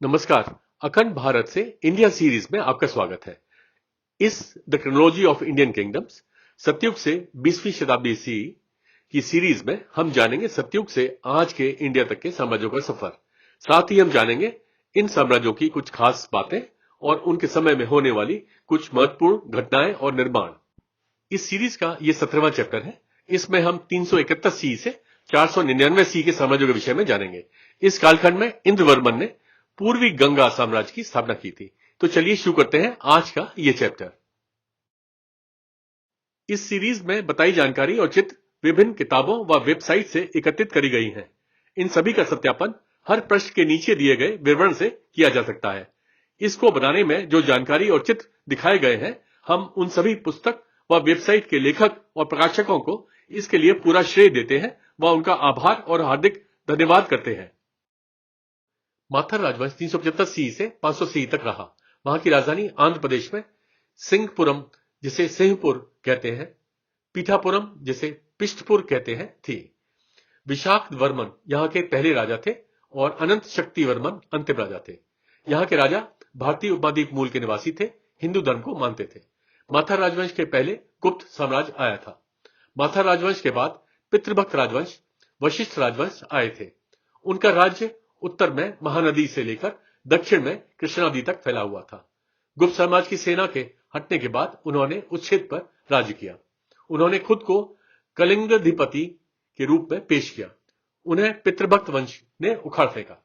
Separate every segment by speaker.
Speaker 1: नमस्कार। अखंड भारत से इंडिया सीरीज में आपका स्वागत है। इस the chronology of Indian kingdoms सतयुग से 20वीं शताब्दी सी की सीरीज में हम जानेंगे सतयुग से आज के इंडिया तक के साम्राज्यों का सफर। साथ ही हम जानेंगे इन साम्राज्यों की कुछ खास बातें और उनके समय में होने वाली कुछ महत्वपूर्ण घटनाएं और निर्माण। इस सीरीज का ये 17वां चैप्टर है। इसमें हम 371 सी से 499 सी के साम्राज्यों के विषय में जानेंगे। इस कालखंड में इंद्रवर्मन ने पूर्वी गंगा साम्राज्य की स्थापना की थी। तो चलिए शुरू करते हैं आज का ये चैप्टर। इस सीरीज में बताई जानकारी और चित्र विभिन्न किताबों व वेबसाइट से एकत्रित करी गई हैं। इन सभी का सत्यापन हर पृष्ठ के नीचे दिए गए विवरण से किया जा सकता है। इसको बनाने में जो जानकारी और चित्र दिखाए गए हैं, हम उन सभी पुस्तक व वेबसाइट के लेखक और प्रकाशकों को इसके लिए पूरा श्रेय देते हैं व उनका आभार और हार्दिक धन्यवाद करते हैं। माथर राजवंश 375 सी से 500 सी तक रहा। वहां की राजधानी आंध्र प्रदेश में सिंहपुरम, जिसे सिंहपुर कहते हैं, पीठापुरम, जिसे पिष्टपुर कहते हैं, थी। विशाख वर्मन यहां के पहले राजा थे और अनंत शक्ति वर्मन अंतिम राजा थे। यहां के राजा भारतीय उपमहाद्वीप मूल के निवासी थे, हिंदू धर्म को मानते थे। माथर राजवंश के पहले गुप्त साम्राज्य आया था। माथर राजवंश के बाद पितृभक्त राजवंश, वशिष्ठ राजवंश आए थे। उनका राज्य उत्तर में महानदी से लेकर दक्षिण में कृष्णा नदी तक फैला हुआ था। गुप्त साम्राज्य की सेना के हटने के बाद उन्होंने उच्छेद पर राज्य किया। उन्होंने खुद को कलिंगाधिपति के रूप में पेश किया। उन्हें पितृभक्त वंश ने उखाड़ फेंका।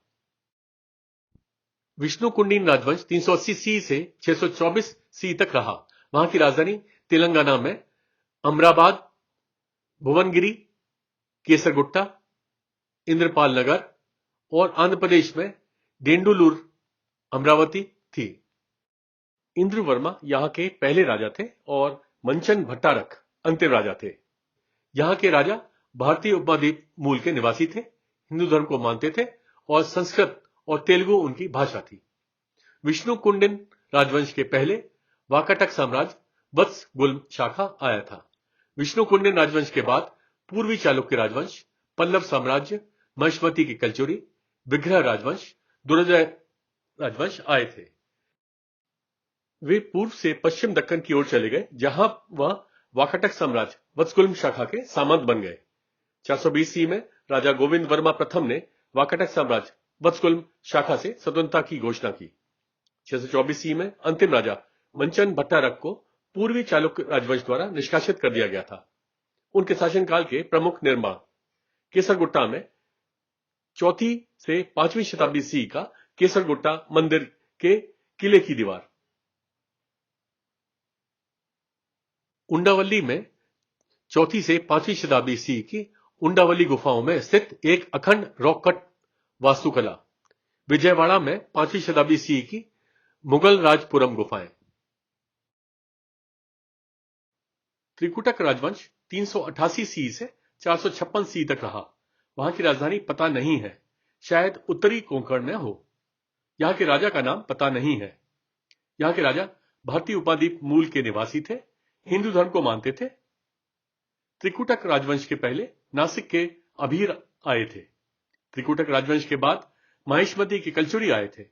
Speaker 1: विष्णुकुंडिन राजवंश 380 सी से 624 सी तक रहा। वहां की राजधानी तेलंगाना में अमराबाद, भुवनगिरी, केसरगुट्टा, इंद्रपाल नगर और आंध्र प्रदेश में डेंडुलूर, अमरावती थी। इंद्रवर्मा यहां के पहले राजा थे और मंचन भट्टारक अंतिम राजा थे। यहां के राजा भारतीय उपमहाद्वीप मूल के निवासी थे, हिंदू धर्म को मानते थे और संस्कृत और तेलुगु उनकी भाषा थी। विष्णुकुंडिन राजवंश के पहले वाकाटक साम्राज्य वत्सगुल्म शाखा आया था। विष्णुकुंडिन राजवंश के बाद पूर्वी चालुक्य राजवंश, पल्लव साम्राज्य, महिष्मती की कलचुरी, विग्रह राजवंश, दुर्जय राजवंश आए थे। वे पूर्व से पश्चिम दक्कन की ओर चले गए, जहां वह वाकाटक साम्राज्य वत्सगुल्म शाखा के सामंत बन गए। 420 सी में राजा गोविंद वर्मा प्रथम ने वाकाटक साम्राज्य वत्सगुल्म शाखा से स्वतंत्रता की घोषणा की। 624 सी में अंतिम राजा मंचन भट्टारक को पूर्वी चालुक्य राजवंश द्वारा निष्कासित कर दिया गया था। उनके शासनकाल के प्रमुख निर्माण केसरगुट्टा में 4वीं से 5वीं शताब्दी सी का केसरगुट्टा मंदिर के किले की दीवार, उंडावली में 4वीं से 5वीं शताब्दी सी की उंडावली गुफाओं में स्थित एक अखंड रॉक कट वास्तुकला, विजयवाड़ा में 5वीं शताब्दी सी की मुगल राजपुरम गुफाएं। त्रिकुटक राजवंश 388 सी से 456 सी तक रहा। वहां की राजधानी पता नहीं है, शायद उत्तरी कोंकण में हो। यहां के राजा का नाम पता नहीं है। यहां के राजा भारतीय उपमहाद्वीप मूल के निवासी थे, हिंदू धर्म को मानते थे। त्रिकुटक राजवंश के पहले नासिक के अभीर आए थे। त्रिकुटक राजवंश के बाद महिष्मती के कलचुरी आए थे।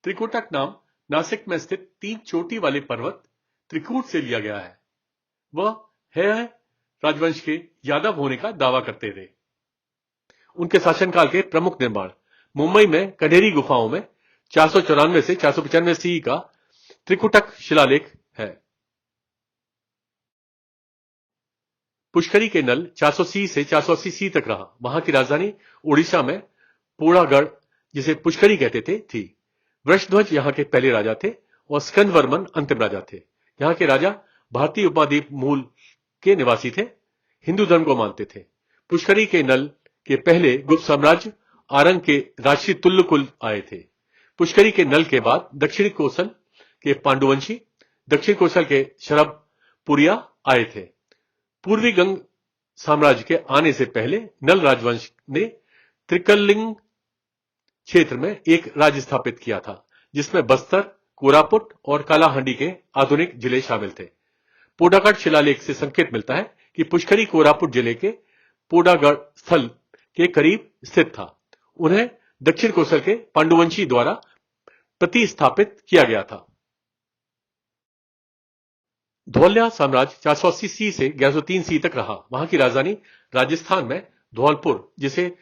Speaker 1: त्रिकुटक नाम नासिक में स्थित 3 चोटी वाले पर्वत त्रिकूट से लिया गया है। वह है राजवंश के यादव होने का दावा करते थे। उनके शासनकाल के प्रमुख निर्माण मुंबई में कनेरी गुफाओं में 494 से 495 सी का त्रिकुटक शिलालेख है। पुष्करी के नल 400 से 480 सी तक रहा। वहां की राजधानी उड़ीसा में पूर्णागढ़, जिसे पुष्करी कहते थे, थी। वृषध्वज यहां के पहले राजा थे और स्कंदवर्मन अंतिम राजा थे। यहां के राजा भारतीय उपमहाद्वीप मूल के निवासी थे, हिंदू धर्म को मानते थे। पुष्करी के नल के पहले गुप्त साम्राज्य आरंग के राजसी तुल्लकुल आए थे। पुष्करी के नल के बाद दक्षिणी कोसल के पांडुवंशी, दक्षिण कोसल के शरभपुरिया आए थे। पूर्वी गंग साम्राज्य के आने से पहले नल राजवंश ने त्रिकलिंग क्षेत्र में एक राज्य स्थापित किया था, जिसमें बस्तर, कोरापुट और कालाहांडी के आधुनिक जिले शामिल थे। पोडागढ़ शिलालेख से संकेत मिलता है कि पुष्करी कोरापुट जिले के पोडागढ़ स्थल के करीब स्थित था। उन्हें दक्षिण कोसल के पांडुवंशी द्वारा प्रतिस्थापित किया गया था। धौल्या साम्राज्य 480 सी से 1103 सी तक रहा। वहां की राजधानी राजस्थान में धौलपुर, जिसे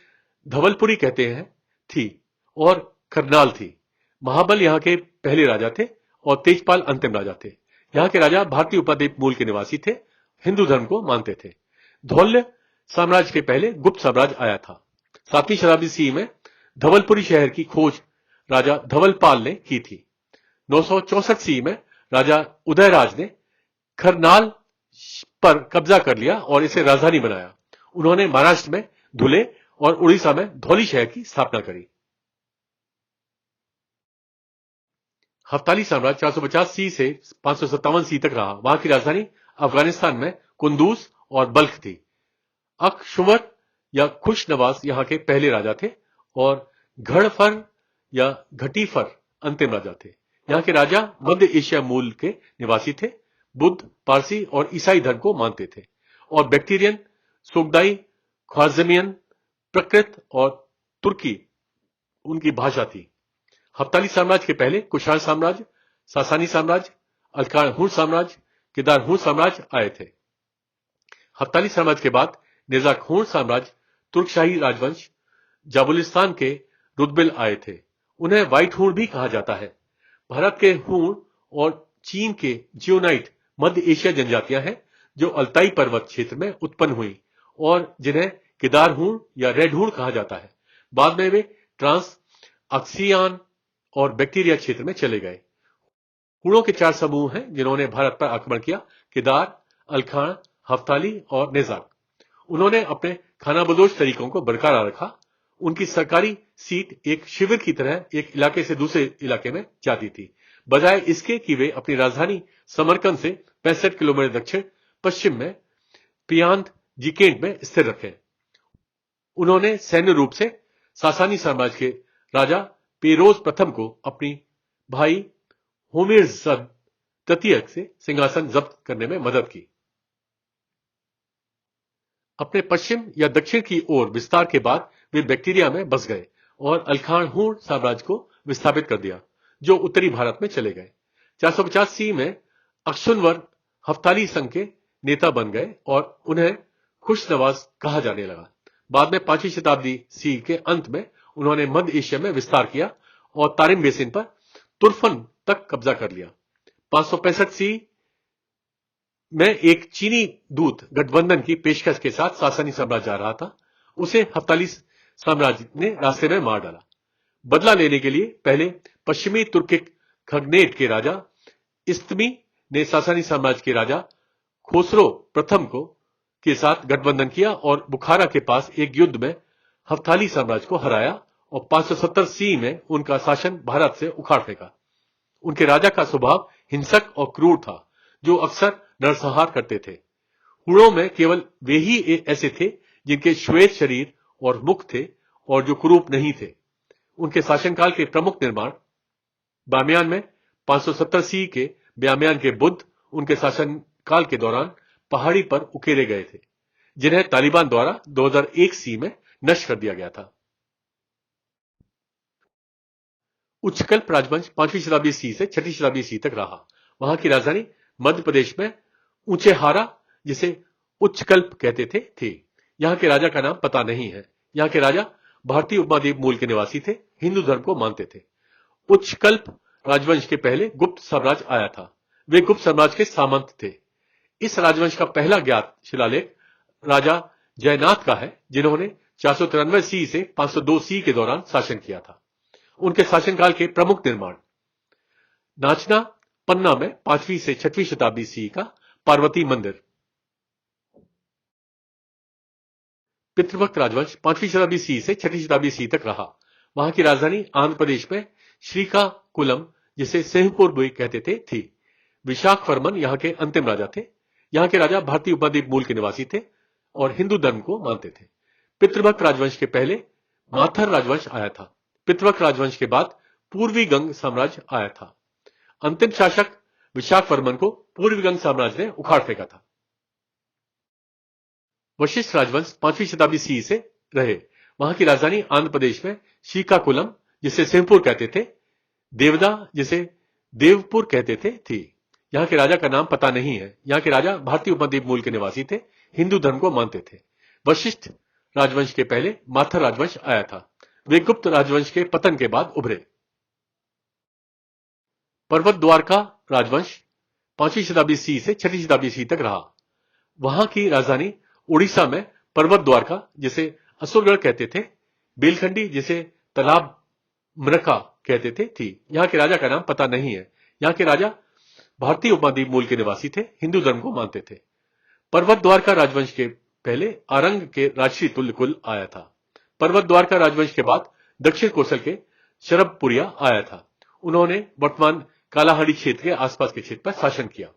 Speaker 1: धवलपुरी कहते हैं, थी और करनाल थी। महाबल यहां के पहले राजा थे और तेजपाल अंतिम राजा थे। यहां के राजा भारतीय उपद्वीप मूल के निवासी थे, हिंदू धर्म को मानते थे। धौल्य साम्राज्य के पहले गुप्त साम्राज्य आया था। 7वीं शताब्दी सी में धवलपुरी शहर की खोज राजा धवलपाल ने की थी। 964 सी में राजा उदयराज ने खरनाल पर कब्जा कर लिया और इसे राजधानी बनाया। उन्होंने महाराष्ट्र में धुले और उड़ीसा में धौली शहर की स्थापना करी। हफ्ताली साम्राज्य 450 सी से 557 सी तक रहा। वहां की राजधानी अफगानिस्तान में कुंदूज और बल्ख थी। अकशुवर या खुशनवाज यहां के पहले राजा थे और घड़फर या घटीफर अंतिम राजा थे। यहां के राजा मध्य एशिया मूल के निवासी थे, बुद्ध, पारसी और ईसाई धर्म को मानते थे और बैक्टीरियन, सोगडाई, ख्वारजमियन, प्रकृत और तुर्की उनकी भाषा थी। हफ्ताली साम्राज्य के पहले कुषाण साम्राज्य, सासानी साम्राज्य, अलकाण साम्राज्य, केदार साम्राज्य आए थे। हफ्ताली साम्राज्य के बाद निजाक साम्राज्य, तुर्कशाही राजवंश, जाबुलिस्तान के रुदबिल आए थे। उन्हें व्हाइट हूण भी कहा जाता है। भारत के हूण और चीन के जियोनाइट मध्य एशिया जनजातियां हैं जो अल्ताई पर्वत क्षेत्र में उत्पन्न हुई और जिन्हें केदार हूण या रेड हूण कहा जाता है। बाद में वे ट्रांस अक्सियान और बैक्टीरिया क्षेत्र में चले गए। हूणों के 4 समूह हैं जिन्होंने भारत पर आक्रमण किया: केदार, अलखान, हफ्ताली और निजाक। उन्होंने अपने खानाबदोश तरीकों को बरकरार रखा। उनकी सरकारी सीट एक शिविर की तरह एक इलाके से दूसरे इलाके में जाती थी, बजाय इसके कि वे अपनी राजधानी समरकंद से 65 किलोमीटर दक्षिण पश्चिम में पियांत जिकेंट में स्थिर रखें। उन्होंने सैन्य रूप से सासानी साम्राज्य के राजा पेरोज प्रथम को अपनी भाई होमिरजद तृतीय से सिंहासन जब्त करने में मदद की। अपने पश्चिम या दक्षिण की ओर विस्तार के बाद वे बैक्टीरिया में बस गए और अलखान साम्राज्य को विस्थापित कर दिया, जो उत्तरी भारत में चले गए। 450 सी में अक्शुनवर हफ्ताली संघ के नेता बन गए और उन्हें खुशनवाज कहा जाने लगा। बाद में 5वीं शताब्दी सी के अंत में उन्होंने मध्य एशिया में विस्तार किया और तारिम बेसिन पर तुर्फन तक कब्जा कर लिया। 565 सी में एक चीनी दूत गठबंधन की पेशकश के साथ सासानी साम्राज्य जा रहा था। उसे हफ्ताली साम्राज्य ने रास्ते में मार डाला। बदला लेने के लिए पहले पश्चिमी तुर्किक खगनेट के राजा इस्तमी ने सासानी साम्राज्य के राजा खोसरो प्रथम को के साथ गठबंधन किया और बुखारा के पास एक युद्ध में हफ्ताली साम्राज्य को हराया और 570 सी में उनका शासन भारत से उखाड़ फेंका। उनके राजा का स्वभाव हिंसक और क्रूर था, जो अक्सर नरसंहार करते थे। हूणों में केवल वे ही ऐसे थे जिनके श्वेत शरीर और मुख थे और जो कुरूप नहीं थे। उनके शासनकाल के प्रमुख निर्माण बामियान में 570 सी के बामियान के बुद्ध उनके शासनकाल के दौरान पहाड़ी पर उकेरे गए थे, जिन्हें तालिबान द्वारा 2001 सी में नष्ट कर दिया गया था। उच्चकल्प राजवंश 5वीं शताब्दी सी से 6वीं शताब्दी सी तक रहा। वहां की राजधानी मध्य प्रदेश में ऊंचेहारा, जिसे उच्चकल्प कहते थे। यहां के राजा का नाम पता नहीं है। यहां के राजा भारतीय उपमहाद्वीप मूल के निवासी थे, हिंदू धर्म को मानते थे। उच्चकल्प राजवंश के पहले गुप्त साम्राज्य आया था। वे गुप्त साम्राज्य के सामंत थे। इस राजवंश का पहला ज्ञात शिलालेख राजा जयनाथ का है, जिन्होंने 493 सी से 502 सी के दौरान शासन किया था। उनके शासनकाल के प्रमुख निर्माण नाचना पन्ना में 5वीं से 6वीं शताब्दी सी का पार्वती मंदिर। पितृभक्त राजवंश 5वीं शताब्दी सी से 6वीं शताब्दी सी तक रहा। वहां की राजधानी आंध्र प्रदेश में श्रीकाकुलम, जिसे सिंहपुर भी कहते थे, थी। विशाखवर्मन यहां के अंतिम राजा थे। यहां के राजा भारतीय उपमहाद्वीप मूल के निवासी थे और हिंदू धर्म को मानते थे। पितृभक्त राजवंश के पहले माथर राजवंश आया था। पितृभक्त राजवंश के बाद पूर्वी गंग साम्राज्य आया था। अंतिम शासक विशाखवर्मन को पूर्वी गंग साम्राज्य ने उखाड़ फेंका था। वशिष्ठ राजवंश 5वीं शताब्दी सी से रहे। वहां की राजधानी आंध्र प्रदेश में श्रीकाकुलम, जिसे सिंहपुर कहते थे, देवदा, जिसे देवपुर कहते थे, थी। यहां के राजा का नाम पता नहीं है। यहां के राजा भारतीय उपद्वीप मूल के निवासी थे, हिंदू धर्म को मानते थे। वशिष्ठ राजवंश के पहले माथर राजवंश आया था। वे गुप्त राजवंश के पतन के बाद उभरे। पर्वत द्वारका राजवंश 5वीं शताब्दी सी से 6वीं शताब्दी सी तक रहा। वहां की राजधानी उड़ीसा में पर्वत द्वारका, जिसे असुरगढ़ कहते थे, बेलखंडी, जिसे तालाब मृका कहते थे, थी। यहां के राजा का नाम पता नहीं है। यहां के राजा भारतीय उपद्वीप मूल के निवासी थे, हिंदू धर्म को मानते थे। पर्वत द्वारका राजवंश के पहले आरंग के राजश्री तुल्यकुल आया था। पर्वत द्वारका राजवंश के बाद दक्षिण कोसल के शरभपुरिया आया था। उन्होंने वर्तमान कालाहांडी क्षेत्र के आसपास के क्षेत्र पर शासन किया।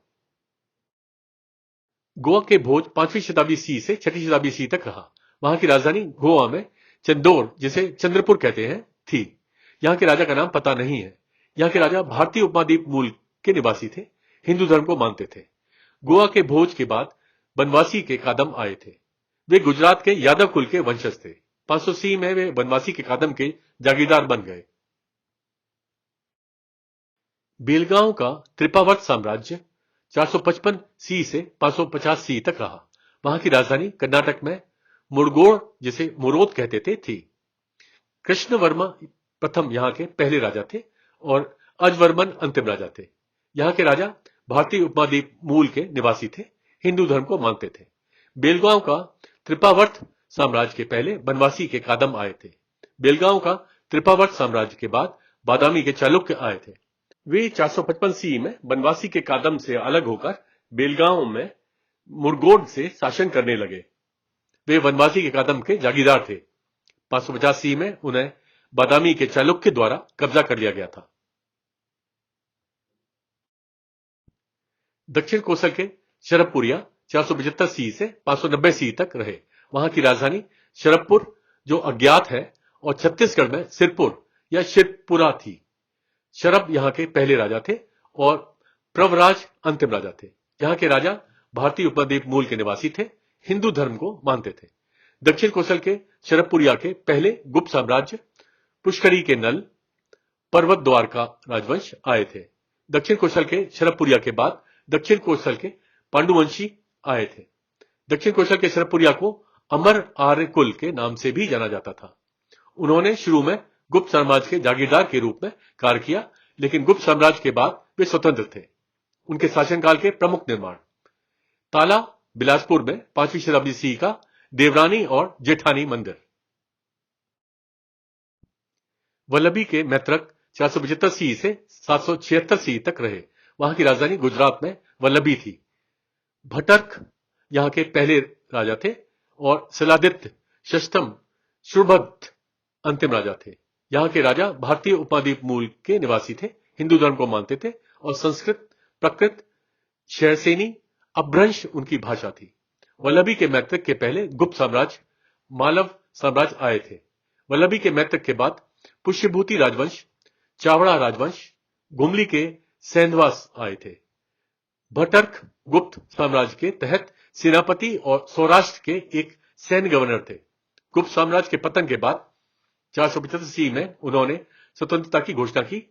Speaker 1: गोवा के भोज 5वीं शताब्दी सी से 6वीं शताब्दी सी तक रहा। वहां की राजधानी गोवा में चंदौर, जिसे चंद्रपुर कहते हैं, थी। यहां के राजा का नाम पता नहीं है। यहां के राजा भारतीय उपद्वीप मूल के निवासी थे, हिंदू धर्म को मानते थे। गोवा के भोज के बाद बनवासी के कादम आए थे। वे गुजरात के यादव कुल के वंशज थे। 500 सी में वे बनवासी के कादम के जागीरदार बन गए। बेलगांव का त्रिपावर्त साम्राज्य 455 सी से 550 सी तक रहा। वहां की राजधानी कर्नाटक में मुड़गोड़, जिसे मुरोद कहते थे, थी। कृष्णवर्मा प्रथम यहां के पहले राजा थे और अजवर्मन अंतिम राजा थे। यहां के राजा भारतीय उपद्वीप मूल के निवासी थे, हिंदू धर्म को मानते थे। बेलगांव का त्रिपावर्त साम्राज्य के पहले बनवासी के कादम आए थे। बेलगांव का त्रिपावर्त साम्राज्य के बाद बादामी के चालुक्य आए थे। वे 455 सी में बनवासी के कादम से अलग होकर बेलगांव में मुड़गोड़ से शासन करने लगे। वे बनवासी के कादम के जागीरदार थे। 550 सी में उन्हें बादामी के चालुक्य द्वारा कब्जा कर लिया गया था। दक्षिण कोसल के शरभपुरिया 475 सी से 590 सी तक रहे। वहां की राजधानी शरभपुर, जो अज्ञात है, और छत्तीसगढ़ में सिरपुर या शिरपुरा थी। शरभ यहां के पहले राजा थे और प्रवराज अंतिम राजा थे। यहां के राजा भारतीय उपद्वीप मूल के निवासी थे, हिंदू धर्म को मानते थे। दक्षिण कोसल के शरभपुरिया के पहले गुप्त साम्राज्य पुष्करी के नल, पर्वत द्वारका राजवंश आए थे। दक्षिण कोसल के शरभपुरिया के बाद दक्षिण कोसल के पांडुवंशी आए थे। दक्षिण कोसल के शरभपुरिया को अमर आर्य कुल के नाम से भी जाना जाता था। उन्होंने शुरू में गुप्त साम्राज्य के जागीरदार के रूप में कार्य किया, लेकिन गुप्त साम्राज्य के बाद वे स्वतंत्र थे। उनके शासनकाल के प्रमुख निर्माण: ताला बिलासपुर में 5वीं शताब्दी सी का देवरानी और जेठानी मंदिर। वल्लभी के मैत्रक 475 सी से 776 सी तक रहे। वहां की राजधानी गुजरात में वल्लभी थी। भटर्क यहां के पहले राजा थे और शिलादित्य षष्ठम शुभद्र अंतिम राजा थे। यहां के राजा भारतीय उपद्वीप मूल के निवासी थे, हिंदू धर्म को मानते थे और संस्कृत, प्रकृत, शैरसेनी, अपभ्रंश उनकी भाषा थी। वल्लभी के मैत्रक के पहले गुप्त साम्राज्य मालव साम्राज्य आए थे। वल्लभी के मैत्रक के बाद पुष्यभूति राजवंश, चावड़ा राजवंश, गुमली के सेंधवास आए थे। भटर्क गुप्त साम्राज्य के तहत सेनापति और सौराष्ट्र के एक सैन्य गवर्नर थे। गुप्त साम्राज्य के पतन के बाद 475 सी में उन्होंने स्वतंत्रता की घोषणा की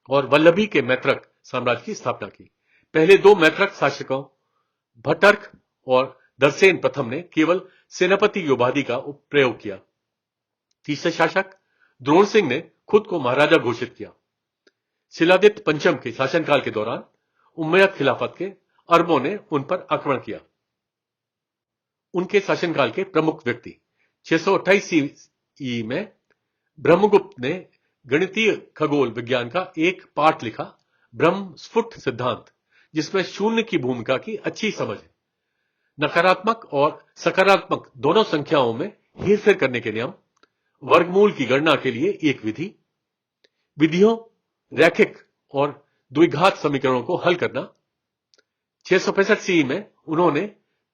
Speaker 1: और वल्लभी के मैत्रक साम्राज्य की स्थापना की। पहले दो मैत्रक शासकों भटर्क और दरसेन प्रथम ने केवल सेनापति की उपाधि का प्रयोग किया। तीसरे शासक द्रोण सिंह ने खुद को महाराजा घोषित किया। शिलादित्य पंचम के शासनकाल के दौरान उम्मयद खिलाफत के अरबों ने उन पर आक्रमण किया। उनके शासनकाल के प्रमुख व्यक्ति: 628 सी में ब्रह्मगुप्त ने गणितीय खगोल विज्ञान का एक पाठ लिखा, ब्रह्म स्फुट सिद्धांत, जिसमें शून्य की भूमिका की अच्छी समझ है। नकारात्मक और सकारात्मक दोनों संख्याओं में हेरफेर करने के नियम, वर्गमूल की गणना के लिए एक विधि, विधियों, रैखिक और द्विघात समीकरणों को हल करना। 665 सी में उन्होंने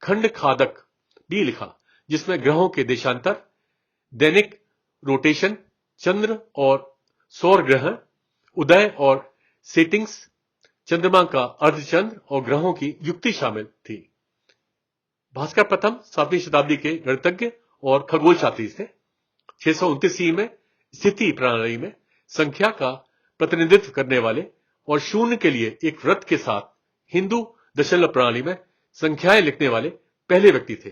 Speaker 1: खंड खादक भी लिखा, जिसमें ग्रहों के देशांतर, दैनिक रोटेशन, चंद्र और सौर ग्रहण, उदय और सेटिंग्स, चंद्रमा का अर्धचंद्र और ग्रहों की युक्ति शामिल थी। भास्कर प्रथम 7वीं शताब्दी के गणितज्ञ और खगोल शास्त्री थे। 629 सी में स्थिति प्रणाली में संख्या का प्रतिनिधित्व करने वाले और शून्य के लिए एक वृत्त के साथ हिंदू दशमलव प्रणाली में संख्याएं लिखने वाले पहले व्यक्ति थे।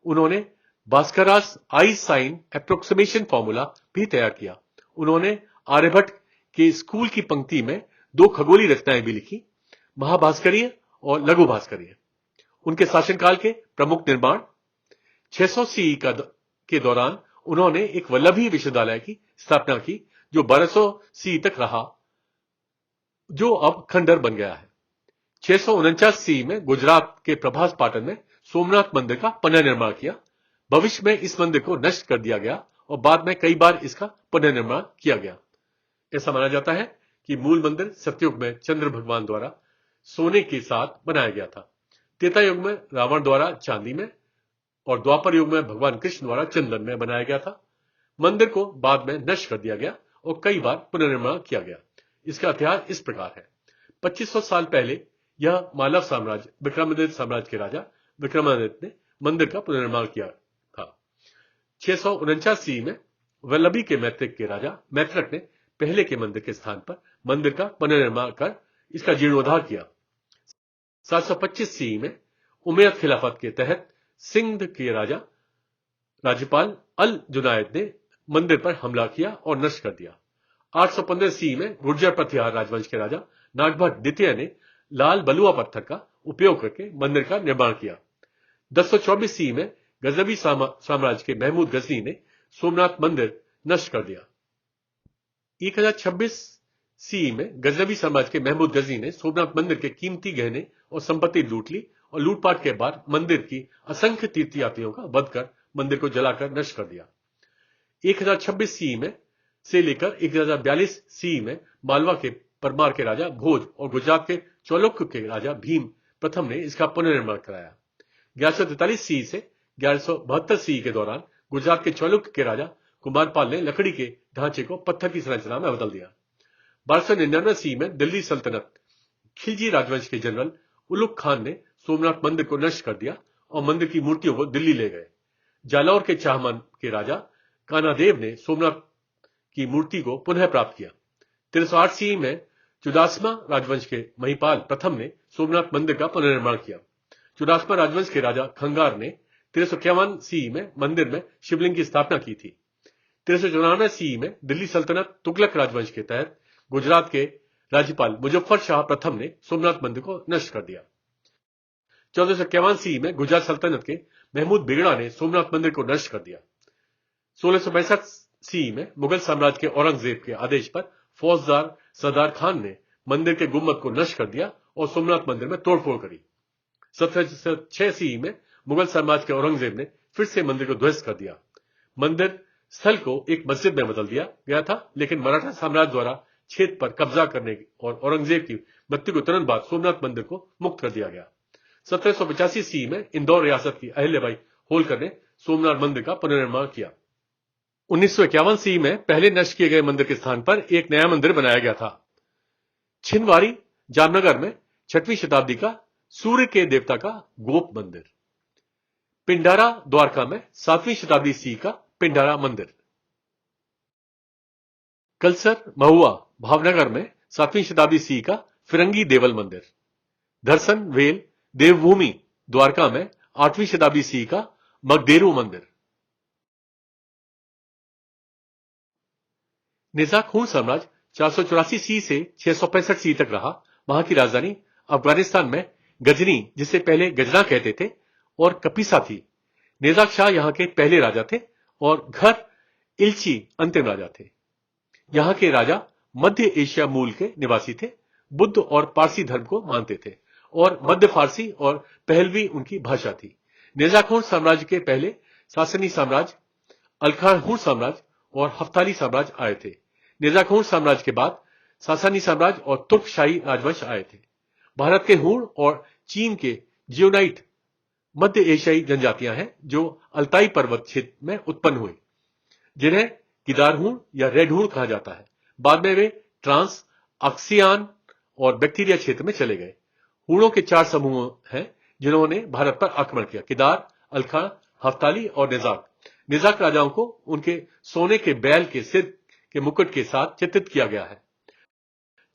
Speaker 1: उन्होंने भास्करास आई साइन अप्रोक्सीमेशन फॉर्मूला भी तैयार किया। उन्होंने आर्यभट्ट के स्कूल की पंक्ति में दो खगोलीय रचनाएं भी लिखी, महाभास्करीय और लघु भास्करीय। उनके शासनकाल के प्रमुख निर्माण 600 सी के दौरान उन्होंने एक वल्लभी विश्वविद्यालय की स्थापना की जो 1200 सी तक रहा, जो अब खंडर बन गया है। 649 सी में गुजरात के प्रभास पाटन में सोमनाथ मंदिर का पुनर्निर्माण किया। भविष्य में इस मंदिर को नष्ट कर दिया गया और बाद में कई बार इसका पुनर्निर्माण किया गया। ऐसा माना जाता है कि मूल मंदिर सतयुग में चंद्र भगवान द्वारा सोने के साथ बनाया गया था, त्रेता युग में रावण द्वारा चांदी में और द्वापर युग में भगवान कृष्ण द्वारा चंदन में बनाया गया था। मंदिर को बाद में नष्ट कर दिया गया और कई बार पुनर्निर्माण किया गया। इसका इतिहास इस प्रकार है। 2500 साल पहले यह मालव साम्राज्य विक्रमादित्य साम्राज्य के राजा विक्रमादित्य ने मंदिर का पुनर्निर्माण किया था। 649 सी में वल्लभी के मैत्रिक के राजा मैत्रक ने पहले के मंदिर के स्थान पर मंदिर का पुनर्निर्माण कर इसका जीर्णोद्धार किया। 725 सी में उमैयद खिलाफत के तहत सिंध के राज्यपाल अल जुनायद ने मंदिर पर हमला किया और नष्ट कर दिया। 815 सी में गुर्जर प्रतिहार राजवंश के राजा नागभट्ट द्वितीय ने लाल बलुआ पत्थर का उपयोग करके मंदिर का निर्माण किया। 1024 सी में गजनवी साम्राज्य के महमूद गजनी ने सोमनाथ मंदिर नष्ट कर दिया। 1026 सी में गजनवी साम्राज्य के महमूद गजनी ने सोमनाथ मंदिर के कीमती गहने और संपत्ति लूट ली और लूटपाट के बाद मंदिर की असंख्य तीर्थयात्रियों का वध कर मंदिर को जलाकर नष्ट कर दिया। 1026 सी में से लेकर 1042 सी में मालवा के परमार के राजा भोज और गुजरात के चौलुक्य के राजा भीम प्रथम ने इसका पुनर्निर्माण कराया। 1143 सी से 1172 सी के दौरान गुजरात के चौलुक्य के राजा कुमारपाल ने लकड़ी के ढांचे को पत्थर की संरचना में बदल दिया। 1299 सी में दिल्ली सल्तनत खिलजी राजवंश के जनरल उलुग खान ने सोमनाथ मंदिर को नष्ट कर दिया और मंदिर की मूर्तियों को दिल्ली ले गए। जालौर के चाहमान के राजा कानादेव ने सोमनाथ की मूर्ति को पुनः प्राप्त किया। 1308 सी में चुडासमा राजवंश के महिपाल प्रथम ने सोमनाथ मंदिर का पुनर्निर्माण किया। चुडासमा राजवंश के राजा खंगार ने 1351 सी में मंदिर में शिवलिंग की स्थापना की थी। 1394 सी में दिल्ली सल्तनत तुगलक राजवंश के तहत गुजरात के राज्यपाल मुजफ्फर शाह प्रथम ने सोमनाथ मंदिर को नष्ट कर दिया। 1451 सी में गुजरात सल्तनत के महमूद बिगड़ा ने सोमनाथ मंदिर को नष्ट कर दिया। 1662 सी में मुगल साम्राज्य के औरंगजेब के आदेश पर फौजदार सरदार खान ने मंदिर के गुम्बद को नष्ट कर दिया और सोमनाथ मंदिर में तोड़फोड़ करी। 1706 सी में मुगल साम्राज्य के औरंगजेब ने फिर से मंदिर को ध्वस्त कर दिया। मंदिर स्थल को एक मस्जिद में बदल दिया गया था, लेकिन मराठा साम्राज्य द्वारा क्षेत्र पर कब्जा करने और औरंगजेब की मृत्यु के तुरंत बाद सोमनाथ मंदिर को मुक्त कर दिया गया। 1785 सी में इंदौर रियासत की अहिल्याबाई होलकर ने सोमनाथ मंदिर का पुनर्निर्माण किया। 1951 सी में पहले नष्ट किए गए मंदिर के स्थान पर एक नया मंदिर बनाया गया था। छिंदवाड़ी जामनगर में 6वीं शताब्दी का सूर्य के देवता का गोप मंदिर। पिंडारा द्वारका में 7वीं शताब्दी सी का पिंडारा मंदिर। कलसर महुआ भावनगर में 7वीं शताब्दी सी का फिरंगी देवल मंदिर। धरसन वेल देवभूमि द्वारका में 8वीं शताब्दी सी का मगडेरू मंदिर। निजाखून साम्राज्य 484 सी से 665 सी तक रहा। वहां की राजधानी अफगानिस्तान में गजनी, जिसे पहले गजना कहते थे, और कपिसा थी। निजाक शाह यहां के पहले राजा थे और घर इल्ची अंतिम राजा थे। यहां के राजा मध्य एशिया मूल के निवासी थे, बुद्ध और पारसी धर्म को मानते थे और मध्य फारसी और पहलवी उनकी भाषा थी। निजाखून साम्राज्य के पहले सासनी साम्राज्य, अलखानहूर साम्राज्य और हफ्ताली साम्राज्य आए थे। निजाखून साम्राज्य के बाद सासानी साम्राज्य और तुर्कशाही राजवंश आए थे। भारत के हूण और चीन के जियोनाइट मध्य एशियाई जनजातियां हैं जो अल्ताई पर्वत क्षेत्र में उत्पन्न हुई, जिन्हें किदार हूण या रेड हूण कहा जाता है। बाद में वे ट्रांस अक्सियान और बैक्टीरिया क्षेत्र में चले गए। हूणों के 4 समूह हैं जिन्होंने भारत पर आक्रमण किया: किदार, अलखा, हफ्ताली और निजाक। निजाक राजाओं को उनके सोने के बैल के सिर के मुकुट के साथ चित्रित किया गया है।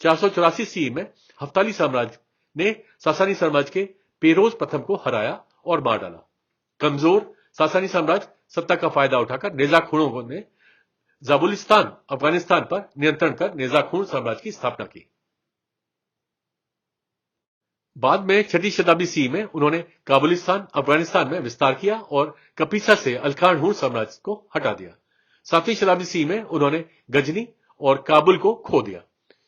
Speaker 1: 484 सी में हफ्ताली साम्राज्य ने सासानी साम्राज्य के पेरोज प्रथम को हराया और मार डाला। कमजोर सासानी साम्राज्य सत्ता का फायदा उठाकर नेजाखुणों ने जाबुलिस्तान अफगानिस्तान पर नियंत्रण कर नेजाखुण साम्राज्य की स्थापना की। बाद में 6वीं शताब्दी सी में उन्होंने काबुलिस्तान अफगानिस्तान में विस्तार किया और कपीसा से अलखानहुर साम्राज्य को हटा दिया। 7वीं शताब्दी सी में उन्होंने गजनी और काबुल को खो दिया,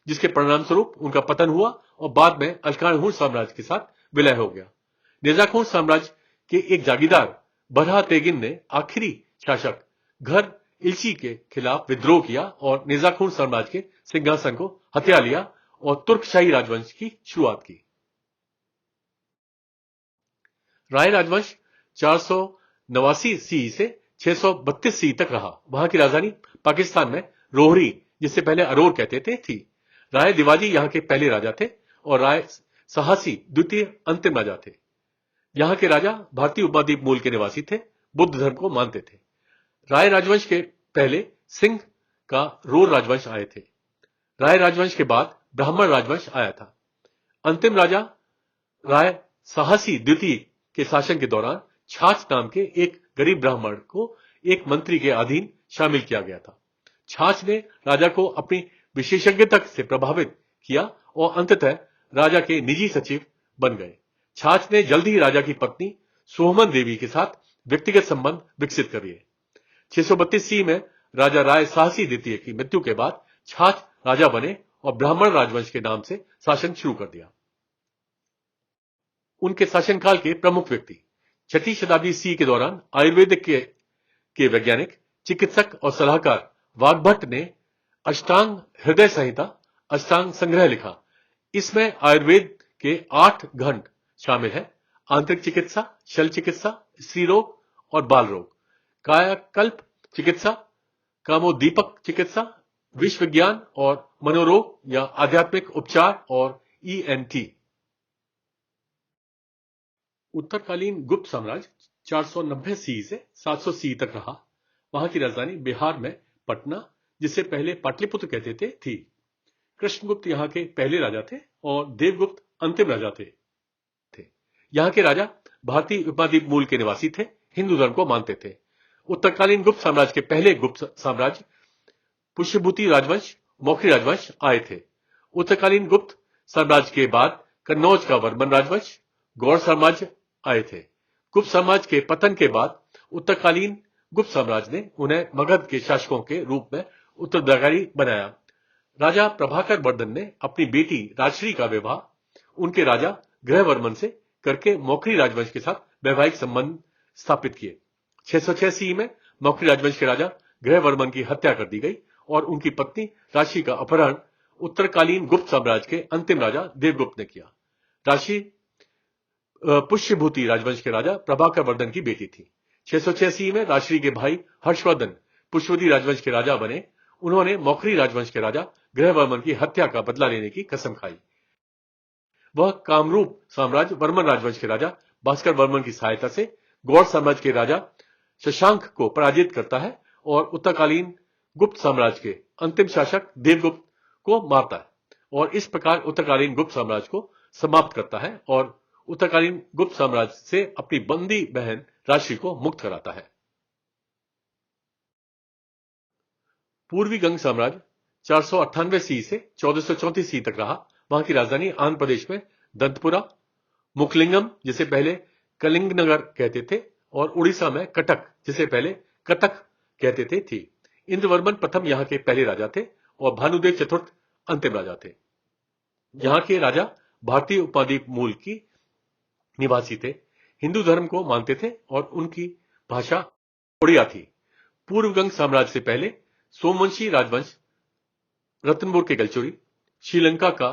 Speaker 1: जिसके परिणाम स्वरूप उनका पतन हुआ और बाद में अलखानहुर साम्राज्य के साथ विलय हो गया। नेजाखुण साम्राज्य के एक जागीरदार बरहा तेगिन ने आखिरी शासक घर इल्ची के खिलाफ विद्रोह किया और नेजाखुण साम्राज्य के सिंहासन को हथिया लिया और तुर्कशाही राजवंश की शुरुआत की। राय राजवंश 489 सी से 632 सी तक रहा। वहां की राजधानी पाकिस्तान में रोहरी, जिसे पहले अरोर कहते थे, थी। राय दिवाजी यहां के पहले राजा थे और राय साहसी द्वितीय अंतिम राजा थे। यहां के राजा भारतीय उपमहाद्वीप मूल के निवासी थे, बुद्ध धर्म को मानते थे। राय राजवंश के पहले सिंह का रोर राजवंश आए थे। राय राजवंश के बाद ब्राह्मण राजवंश आया था। अंतिम राजा राय साहसी द्वितीय के शासन के दौरान छाछ नाम के एक गरीब ब्राह्मण को एक मंत्री के अधीन शामिल किया गया था। छाछ ने राजा को अपनी विशेषज्ञता से प्रभावित किया और अंततः राजा के निजी सचिव बन गए। छाछ ने जल्द ही राजा की पत्नी सोहमन देवी के साथ व्यक्तिगत संबंध विकसित कर लिए। 632 सी में राजा राय साहसी द्वितीय की मृत्यु के बाद छाछ राजा बने और ब्राह्मण राजवंश के नाम से शासन शुरू कर दिया। उनके शासनकाल के प्रमुख व्यक्ति 6वीं शताब्दी सी के दौरान आयुर्वेद के वैज्ञानिक, चिकित्सक और सलाहकार वाग्भट ने अष्टांग हृदय संहिता अष्टांग संग्रह लिखा। इसमें आयुर्वेद के 8 खंड शामिल है: आंतरिक चिकित्सा, शल्य चिकित्सा, स्त्री रोग और बाल रोग, कायाकल्प चिकित्सा, कामोद्दीपक चिकित्सा, विश्व विज्ञान और मनोरोग या आध्यात्मिक उपचार और ENT। उत्तरकालीन गुप्त साम्राज्य 490 सी से 700 सी तक रहा। वहां की राजधानी बिहार में पटना, जिसे पहले पाटलिपुत्र कहते थे, थी। कृष्णगुप्त यहां के पहले राजा थे और देवगुप्त अंतिम राजा थे। यहां के राजा भारतीय उपमहाद्वीप मूल के निवासी थे, हिंदू धर्म को मानते थे। उत्तरकालीन गुप्त साम्राज्य के पहले गुप्त साम्राज्य पुष्यभूति राजवंश, मौखरी राजवंश आए थे। उत्तरकालीन गुप्त साम्राज्य के बाद कन्नौज का वर्मन राजवंश, गौड़ साम्राज्य आए थे। गुप्त साम्राज्य के पतन के बाद उत्तरकालीन गुप्त साम्राज्य ने उन्हें मगध के शासकों के रूप में उत्तराधिकारी बनाया। राजा प्रभाकर वर्धन ने अपनी बेटी राजश्री का विवाह उनके राजा ग्रहवर्मन से करके मौखरी राजवंश के साथ वैवाहिक संबंध स्थापित किए। 606 सी में मौखरी राजवंश के राजा ग्रहवर्मन की हत्या कर दी गई और उनकी पत्नी राशि का अपहरण उत्तरकालीन गुप्त साम्राज्य के अंतिम राजा देवगुप्त ने किया। राशि पुष्यभूति राजवंश के राजा प्रभाकर वर्धन की बेटी थी। 606 सी में राजश्री के भाई हर्षवर्धन पुष्यभूति राजवंश के राजा बने। उन्होंने मौखरी राजवंश के राजा ग्रहवर्मन की हत्या का बदला लेने की कसम खाई। वह कामरूप साम्राज्य वर्मन राजवंश के राजा भास्कर वर्मन की सहायता से गौड़ साम्राज्य के राजा शशांक को पराजित करता है और उत्तरकालीन गुप्त साम्राज्य के अंतिम शासक देवगुप्त को मारता है और इस प्रकार उत्तरकालीन गुप्त साम्राज्य को समाप्त करता है और उत्तरकालीन गुप्त साम्राज्य से अपनी बंदी बहन राशि को मुक्त कराता है। पूर्वी गंग साम्राज्य 498 सी से 1434 सी तक रहा। वहां की राजधानी आंध्र प्रदेश में दंतपुरा, मुखलिंगम, जिसे पहले कलिंगनगर कहते थे, और उड़ीसा में कटक, जिसे पहले कटक कहते थे, थी। इंद्रवर्मन प्रथम यहां के पहले राजा थे और भानुदेव चतुर्थ अंतिम राजा थे। यहां के राजा भारतीय उपमहाद्वीप मूल की निवासी थे, हिंदू धर्म को मानते थे और उनकी भाषा उड़िया थी। पूर्व गंग साम्राज्य से पहले सोमवंशी राजवंश, रतनपुर के गलचोरी, श्रीलंका का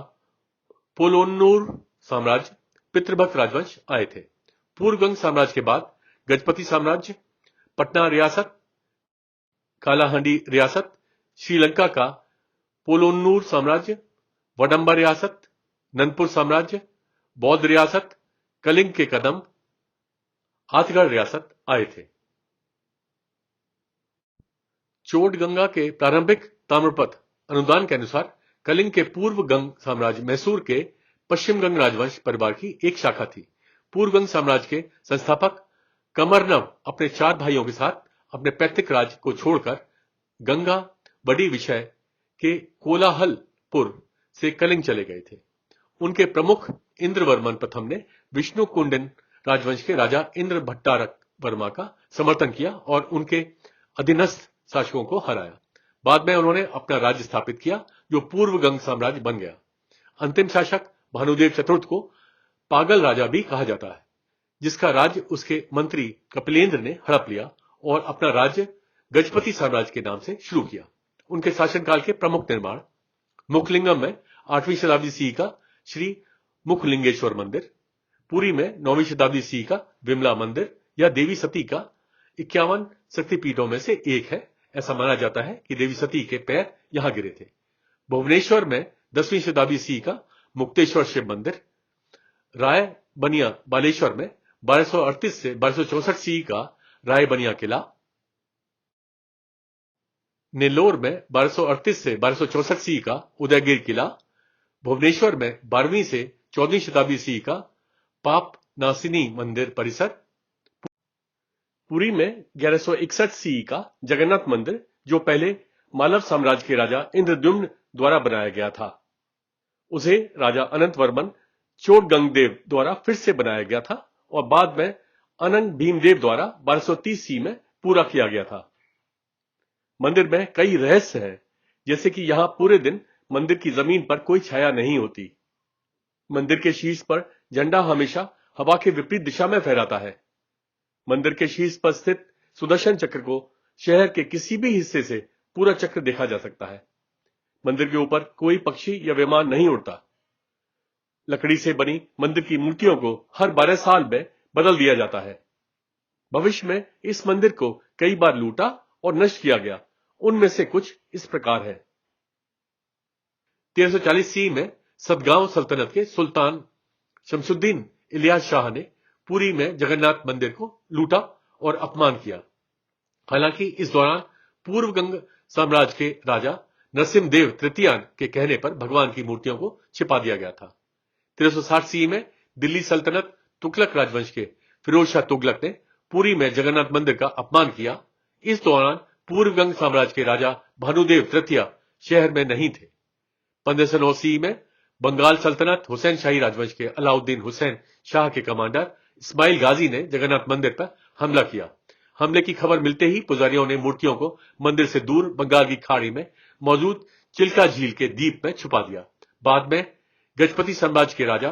Speaker 1: पोलोन्नूर साम्राज्य, पितृभक्त राजवंश आए थे। पूर्व गंग साम्राज्य के बाद गजपति साम्राज्य, पटना रियासत, कालाहांडी रियासत, श्रीलंका का पोलोन्नूर साम्राज्य, वडंबा रियासत, नंदपुर साम्राज्य, बौद्ध रियासत, कलिंग के कदम, आतगढ़ रियासत आए थे। चोटगंगा के प्रारंभिक ताम्रपत्र अनुदान के अनुसार कलिंग के पूर्व गंग साम्राज्य मैसूर के पश्चिम गंग राजवंश परिवार की एक शाखा थी। पूर्व गंग साम्राज्य के संस्थापक कमरनव अपने 4 भाइयों के साथ अपने पैतृक राज्य को छोड़कर गंगा बड़ी विषय के कोलाहलपुर से कलिंग चले गए थे। उनके प्रमुख इंद्रवर्मन प्रथम ने विष्णु कुंडिन राजवंश के राजा इंद्र भट्टारक वर्मा का समर्थन किया और उनके अधीनस्थ शासकों को हराया। बाद में उन्होंने अपना राज्य स्थापित किया जो पूर्व गंग साम्राज्य बन गया। अंतिम शासक भानुदेव चतुर्थ को पागल राजा भी कहा जाता है, जिसका राज्य उसके मंत्री कपिलेंद्र ने हड़प लिया और अपना राज्य गजपति साम्राज्य के नाम से शुरू किया। उनके शासनकाल के प्रमुख निर्माण मुखलिंगम में 8वीं शताब्दी सी का श्री मुखलिंगेश्वर मंदिर, पुरी में 9वीं शताब्दी सी का विमला मंदिर या देवी सती का 51 शक्तिपीठों में से एक है। ऐसा माना जाता है कि देवी सती के पैर यहां गिरे थे। भुवनेश्वर में 10वीं शताब्दी सी का मुक्तेश्वर शिव मंदिर, राय बनिया बालेश्वर में 1238 से 1264 सी का राय बनिया किला, नेल्लोर में 1238 से 1264 सी का उदयगिर किला, भुवनेश्वर में 12वीं से 14वीं शताब्दी सी का पाप नासिनी मंदिर परिसर, पुरी में 1161 सी का जगन्नाथ मंदिर जो पहले मालव साम्राज्य के राजा इंद्रद्युम्न द्वारा बनाया गया था। उसे राजा अनंत वर्मन चोटगंगदेव द्वारा फिर से बनाया गया था और बाद में अनंग भीमदेव द्वारा 1230 सी में पूरा किया गया था। मंदिर में कई रहस्य हैं, जैसे कि यहां पूरे दिन मंदिर की जमीन पर कोई छाया नहीं होती। मंदिर के शीर्ष पर झंडा हमेशा हवा के विपरीत दिशा में फहराता है। मंदिर के शीर्ष पर स्थित सुदर्शन चक्र को शहर के किसी भी हिस्से से पूरा चक्र देखा जा सकता है। मंदिर के ऊपर कोई पक्षी या विमान नहीं उड़ता। लकड़ी से बनी मंदिर की मूर्तियों को हर 12 साल में बदल दिया जाता है। भविष्य में इस मंदिर को कई बार लूटा और नष्ट किया गया। उनमें से कुछ इस प्रकार है। 1340 सी में सतगांव सल्तनत के सुल्तान शमसुद्दीन इलियास शाह ने पुरी में जगन्नाथ मंदिर को लूटा और अपमान किया। हालांकि इस दौरान पूर्व गंग साम्राज्य के राजा नरसिम्हदेव तृतीय के कहने पर भगवान की मूर्तियों को छिपा दिया गया था। 1360 सी में दिल्ली सल्तनत तुगलक राजवंश के फिरोज शाह तुगलक ने पुरी में जगन्नाथ मंदिर का अपमान किया। इस दौरान पूर्व गंग साम्राज्य के राजा भानुदेव तृतीय शहर में नहीं थे। 1509 सी में बंगाल सल्तनत हुसैन शाही राजवंश के अलाउद्दीन हुसैन शाह के कमांडर इस्माइल गाजी ने जगन्नाथ मंदिर पर हमला किया। हमले की खबर मिलते ही पुजारियों ने मूर्तियों को मंदिर से दूर बंगाल की खाड़ी में मौजूद चिल्का झील के द्वीप में छुपा दिया। बाद में गजपति साम्राज्य के राजा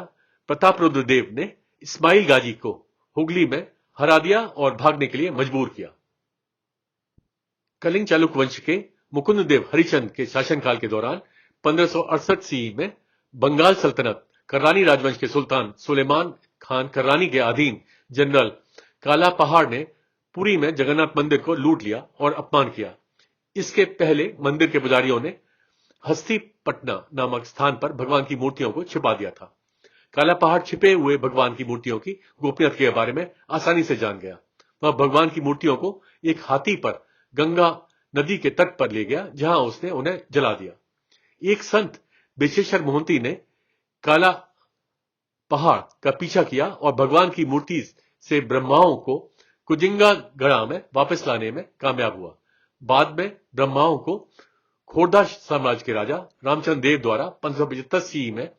Speaker 1: प्रतापरुद्र देव ने इस्माइल गाजी को हुगली में हरा दिया और भागने के लिए मजबूर किया। कलिंग चालुक्य वंश के मुकुंद देव हरिचंद के शासनकाल के दौरान 1568 सी में बंगाल सल्तनत कर्रानी राजवंश के सुल्तान सुलेमान खान कर्रानी के अधीन जनरल काला पहाड़ ने पुरी में जगन्नाथ मंदिर को लूट लिया और अपमान किया। इसके पहले मंदिर के पुजारियों ने हस्तिपटना नामक स्थान पर भगवान की मूर्तियों को छिपा दिया था। काला पहाड़ छिपे हुए भगवान की मूर्तियों की गोपनीयता के बारे में आसानी से जान गया। वह भगवान की मूर्तियों को एक हाथी पर गंगा नदी के तट पर ले गया, जहां उसने उन्हें जला दिया। एक संत विशेषर मोहंती ने काला पहाड़ का पीछा किया और भगवान की मूर्ति से ब्रह्माओं को कुजिंगा गढ़ा में वापस लाने में कामयाब हुआ। बाद में ब्रह्माओं को खोरदा साम्राज्य के राजा रामचंद्र देव द्वारा 1575 सी में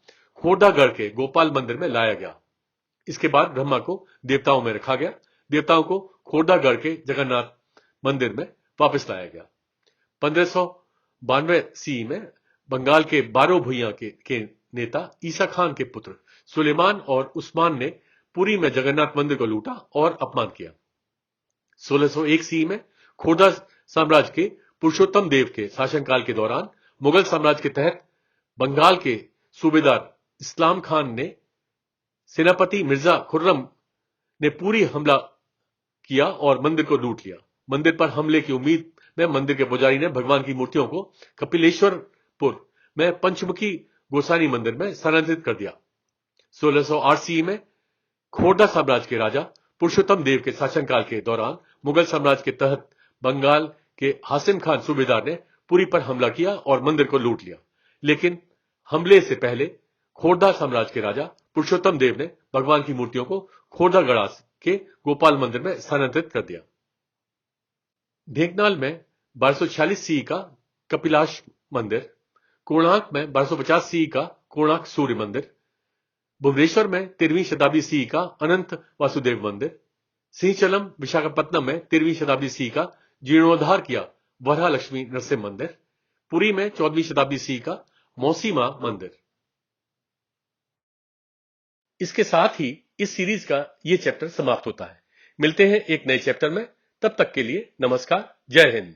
Speaker 1: खोरदागढ़ के गोपाल मंदिर में लाया गया। इसके बाद ब्रह्मा को देवताओं में रखा गया। देवताओं को खोरदागढ़ के जगन्नाथ मंदिर में वापस लाया गया। 1592 सी में बंगाल के बारो भुइयां के नेता ईसा खान के पुत्र सुलेमान और उस्मान ने पुरी में जगन्नाथ मंदिर को लूटा और अपमान किया। 1601 सी में खोरदा साम्राज्य के पुरुषोत्तम देव के शासनकाल के दौरान मुगल साम्राज्य के तहत बंगाल के सूबेदार इस्लाम खान ने सेनापति मिर्जा खुर्रम ने पूरी हमला किया और मंदिर को लूट लिया। मंदिर पर हमले की उम्मीद में मंदिर के पुजारी ने भगवान की मूर्तियों को कपिलेश्वरपुर में पंचमुखी गोसानी मंदिर में स्थानांतरित कर दिया। 1608 सी में खोरदा साम्राज्य के राजा पुरुषोत्तम देव के शासनकाल के दौरान मुगल साम्राज्य के तहत बंगाल कि हासिम खान सूबेदार ने पुरी पर हमला किया और मंदिर को लूट लिया, लेकिन हमले से पहले खोरदा साम्राज्य के राजा पुरुषोत्तम देव ने भगवान की मूर्तियों को खोरदा गढ़ा के गोपाल मंदिर में स्थानांतरित कर दिया। ढेंकनाल में 1246 सी का कपिलाश मंदिर, कोणार्क में 1250 सी का कोणार्क सूर्य मंदिर, भुवनेश्वर में 13वीं शताब्दी सी का अनंत वासुदेव मंदिर, सिंहचलम विशाखापत्तनम में 13वीं शताब्दी सी का जीर्णोद्धार किया वरहा लक्ष्मी नरसिंह मंदिर, पुरी में 14वीं शताब्दी सी का मौसी मां मंदिर। इसके साथ ही इस सीरीज का यह चैप्टर समाप्त होता है। मिलते हैं एक नए चैप्टर में, तब तक के लिए नमस्कार, जय हिंद।